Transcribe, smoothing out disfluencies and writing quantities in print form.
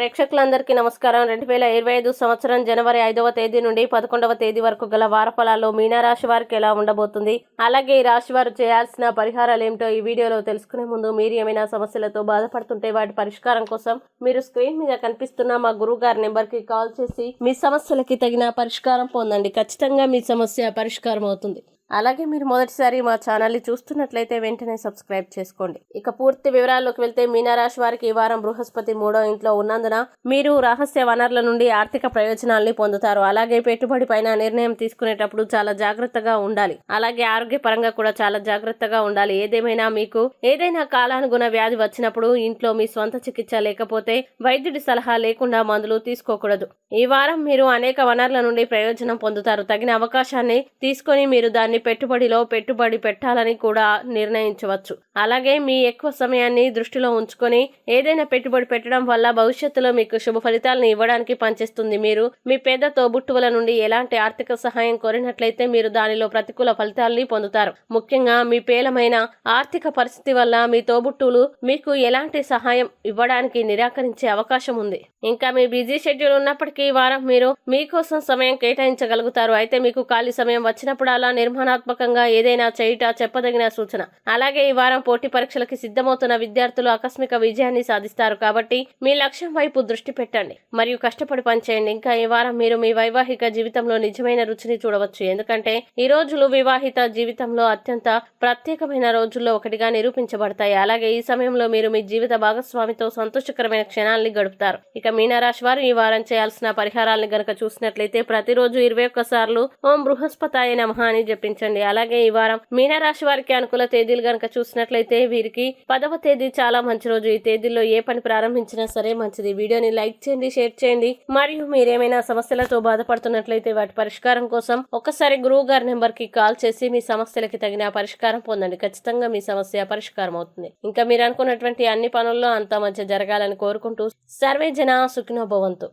ప్రేక్షకులందరికీ నమస్కారం. 2025 సంవత్సరం జనవరి 5వ తేదీ నుండి 11వ తేదీ వరకు గల వారఫలాల్లో మీనరాశి వారికి ఎలా ఉండబోతుంది, అలాగే ఈ రాశి వారు చేయాల్సిన పరిహారాలు ఏమిటో ఈ వీడియోలో తెలుసుకునే ముందు మీరు ఏమైనా సమస్యలతో బాధపడుతుంటే వాటి పరిష్కారం కోసం మీరు స్క్రీన్ మీద కనిపిస్తున్న మా గురువు గారి నెంబర్కి కాల్ చేసి మీ సమస్యలకి తగిన పరిష్కారం పొందండి. ఖచ్చితంగా మీ సమస్య పరిష్కారం అవుతుంది. అలాగే మీరు మొదటిసారి మా ఛానల్ని చూస్తున్నట్లయితే వెంటనే సబ్స్క్రైబ్ చేసుకోండి. ఇక పూర్తి వివరాల్లోకి వెళ్తే మీనరాశి వారికి ఈ వారం బృహస్పతి 3వ ఇంట్లో ఉన్నందున మీరు రహస్య వనరుల నుండి ఆర్థిక ప్రయోజనాల్ని పొందుతారు. అలాగే పెట్టుబడి పైన నిర్ణయం తీసుకునేటప్పుడు చాలా జాగ్రత్తగా ఉండాలి. అలాగే ఆరోగ్యపరంగా కూడా చాలా జాగ్రత్తగా ఉండాలి. ఏదేమైనా మీకు ఏదైనా కాలానుగుణ వ్యాధి వచ్చినప్పుడు ఇంట్లో మీ స్వంత చికిత్స లేకపోతే వైద్యుడి సలహా లేకుండా మందులు తీసుకోకూడదు. ఈ వారం మీరు అనేక వనరుల నుండి ప్రయోజనం పొందుతారు. తగిన అవకాశాన్ని తీసుకొని మీరు దాన్ని పెట్టుబడి పెట్టాలని కూడా నిర్ణయించవచ్చు. అలాగే మీ ఎక్కువ సమయాన్ని దృష్టిలో ఉంచుకొని ఏదైనా పెట్టుబడి పెట్టడం వల్ల భవిష్యత్తులో మీకు శుభ ఫలితాలను ఇవ్వడానికి పనిచేస్తుంది. మీరు మీ పేద తోబుట్టువుల నుండి ఎలాంటి ఆర్థిక సహాయం కోరినట్లయితే మీరు దానిలో ప్రతికూల ఫలితాలని పొందుతారు. ముఖ్యంగా మీ పేలమైన ఆర్థిక పరిస్థితి వల్ల మీ తోబుట్టువులు మీకు ఎలాంటి సహాయం ఇవ్వడానికి నిరాకరించే అవకాశం ఉంది. ఇంకా మీ బిజీ షెడ్యూల్ ఉన్నప్పటికీ ఈ వారం మీరు మీకోసం సమయం కేటాయించగలుగుతారు. అయితే మీకు ఖాళీ సమయం వచ్చినప్పుడు అలా నిర్మాణాత్మకంగా ఏదైనా చేయుట చెప్పదగిన సూచన. అలాగే ఈ వారం పోటీ పరీక్షలకి సిద్ధమవుతున్న విద్యార్థులు ఆకస్మిక విజయాన్ని సాధిస్తారు. కాబట్టి మీ లక్ష్యం వైపు దృష్టి పెట్టండి మరియు కష్టపడి పనిచేయండి. ఇంకా ఈ వారం మీరు మీ వైవాహిక జీవితంలో నిజమైన రుచిని చూడవచ్చు. ఎందుకంటే ఈ రోజులు వివాహిత జీవితంలో అత్యంత ప్రత్యేకమైన రోజుల్లో ఒకటిగా నిరూపించబడతాయి. అలాగే ఈ సమయంలో మీరు మీ జీవిత భాగస్వామితో సంతోషకరమైన క్షణాలని గడుపుతారు. ఇక మీనరాశి వారు ఈ వారం చేయాల్సిన పరిహారాలను గనక చూసినట్లయితే ప్రతిరోజు 21 సార్లు ఓం బృహస్పతాయ నమః అని జపించండి. అలాగే ఈ వారం మీనరాశి వారికి అనుకూల తేదీలు గనక చూసినట్లయితే వీరికి 10వ తేదీ చాలా మంచి రోజు. ఈ తేదీల్లో ఏ పని ప్రారంభించినా సరే మంచిది. వీడియోని లైక్ చేయండి, షేర్ చేయండి. మరియు మీరేమైనా సమస్యలతో బాధపడుతున్నట్లయితే వాటి పరిష్కారం కోసం ఒక్కసారి గురువు గారి నెంబర్ కి కాల్ చేసి మీ సమస్యలకి తగిన పరిష్కారం పొందండి. ఖచ్చితంగా మీ సమస్య పరిష్కారం అవుతుంది. ఇంకా మీరు అనుకున్నటువంటి అన్ని పనుల్లో అంతా మంచి జరగాలని కోరుకుంటూ సర్వే జన సుఖినో భవంతు.